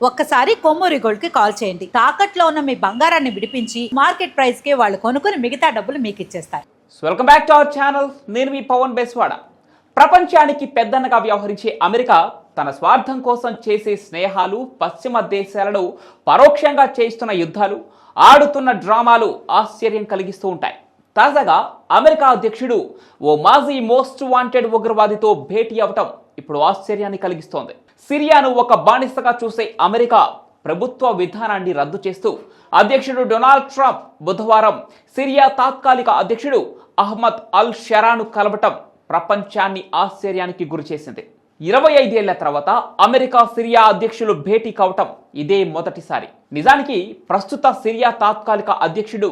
ఒక్కసారి కొమ్మూరి గోల్డ్ కి కాల్ చేయండి. తాకట్లో ఉన్న మీ బంగారాన్ని విడిపించి మార్కెట్ ప్రైస్ కి వాళ్ళు కొనుక్కుని మిగతా డబ్బులు మీకు ఇచ్చేస్తారు. Welcome back to our channel. నేను మీ పవన్ బెస్వాడ. ప్రపంచానికి పెద్దన్నగా వ్యవహరించే అమెరికా తన స్వార్థం కోసం చేసే స్నేహాలు, పశ్చిమ దేశాలను పరోక్షంగా చేస్తున్న యుద్ధాలు, ఆడుతున్న డ్రామాలు ఆశ్చర్యం కలిగిస్తూ ఉంటాయి. తాజాగా అమెరికా అధ్యక్షుడు ఓ మాజీ మోస్ట్ వాంటెడ్ ఉగ్రవాదితో భేటీ అవటం ఇప్పుడు ఆశ్చర్యాన్ని కలిగిస్తోంది. సిరియాను ఒక బానిసగా చూసే అమెరికా ప్రభుత్వ విధానాన్ని రద్దు చేస్తూ అధ్యక్షుడు డొనాల్డ్ ట్రంప్ బుధవారం సిరియా తాత్కాలిక అధ్యక్షుడు అహ్మద్ అల్ షరాను కలవటం ప్రపంచాన్ని ఆశ్చర్యానికి గురిచేసింది. 25 ఏళ్ల తర్వాత అమెరికా సిరియా అధ్యక్షులు భేటీ కావటం ఇదే మొదటిసారి. నిజానికి ప్రస్తుత సిరియా తాత్కాలిక అధ్యక్షుడు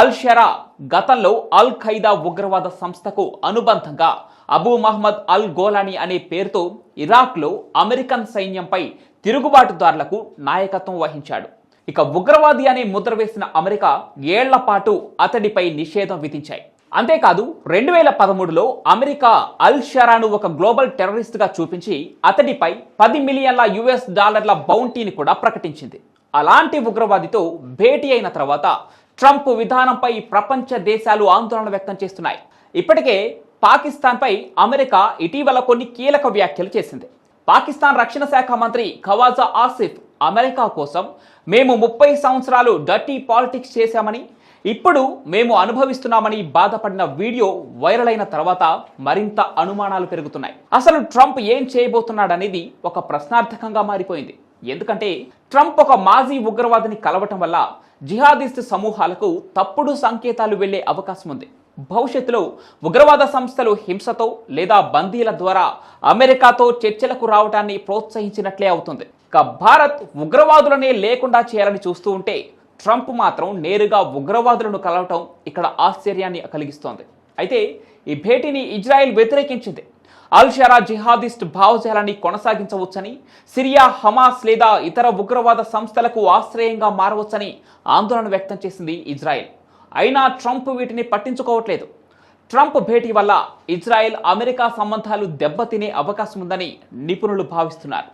అల్ షరా గతంలో అల్ ఖైదా ఉగ్రవాద సంస్థకు అనుబంధంగా అబూ మహ్మద్ అల్ గోలానీ అనే పేరుతో ఇరాక్లో అమెరికన్ సైన్యంపై తిరుగుబాటుదారులకు నాయకత్వం వహించాడు. ఇక ఉగ్రవాది అనే ముద్ర వేసిన అమెరికా ఏళ్ల పాటు అతడిపై నిషేధం విధించాయి. అంతేకాదు 2013లో అమెరికా అల్ షరాను ఒక గ్లోబల్ టెర్రరిస్ట్ గా చూపించి అతడిపై $10 మిలియన్ల బౌంటీని కూడా ప్రకటించింది. అలాంటి ఉగ్రవాదితో భేటీ అయిన తర్వాత ట్రంప్ విధానంపై ప్రపంచ దేశాలు ఆందోళన వ్యక్తం చేస్తున్నాయి. ఇప్పటికే పాకిస్తాన్పై అమెరికా ఇటీవల కొన్ని కీలక వ్యాఖ్యలు చేసింది. పాకిస్తాన్ రక్షణ శాఖ మంత్రి ఖవాజా ఆసిఫ్ అమెరికా కోసం మేము 30 సంవత్సరాలు డర్టీ పాలిటిక్స్ చేశామని, ఇప్పుడు మేము అనుభవిస్తున్నామని బాధపడిన వీడియో వైరల్ అయిన తర్వాత మరింత అనుమానాలు పెరుగుతున్నాయి. అసలు ట్రంప్ ఏం చేయబోతున్నాడనేది ఒక ప్రశ్నార్థకంగా మారిపోయింది. ఎందుకంటే ట్రంప్ ఒక మాజీ ఉగ్రవాదిని కలవటం వల్ల జిహాదిస్ట్ సమూహాలకు తప్పుడు సంకేతాలు వెళ్లే అవకాశం ఉంది. భవిష్యత్తులో ఉగ్రవాద సంస్థలు హింసతో లేదా బందీల ద్వారా అమెరికాతో చర్చలకు రావడాన్ని ప్రోత్సహించినట్లే అవుతుంది. ఇక భారత్ ఉగ్రవాదులనే లేకుండా చేయాలని చూస్తూ ఉంటే ట్రంప్ మాత్రం నేరుగా ఉగ్రవాదులను కలవటం ఇక్కడ ఆశ్చర్యాన్ని కలిగిస్తోంది. అయితే ఈ భేటీని ఇజ్రాయెల్ వ్యతిరేకించింది. అల్ షరా జిహాదిస్ట్ భావజాలాన్ని కొనసాగించవచ్చని, సిరియా, హమాస్ లేదా ఇతర ఉగ్రవాద సంస్థలకు ఆశ్రయంగా మారవచ్చని ఆందోళన వ్యక్తం చేసింది ఇజ్రాయెల్. అయినా ట్రంప్ వీటిని పట్టించుకోవట్లేదు. ట్రంప్ భేటీ వల్ల ఇజ్రాయెల్, అమెరికా సంబంధాలు దెబ్బతినే అవకాశం ఉందని నిపుణులు భావిస్తున్నారు.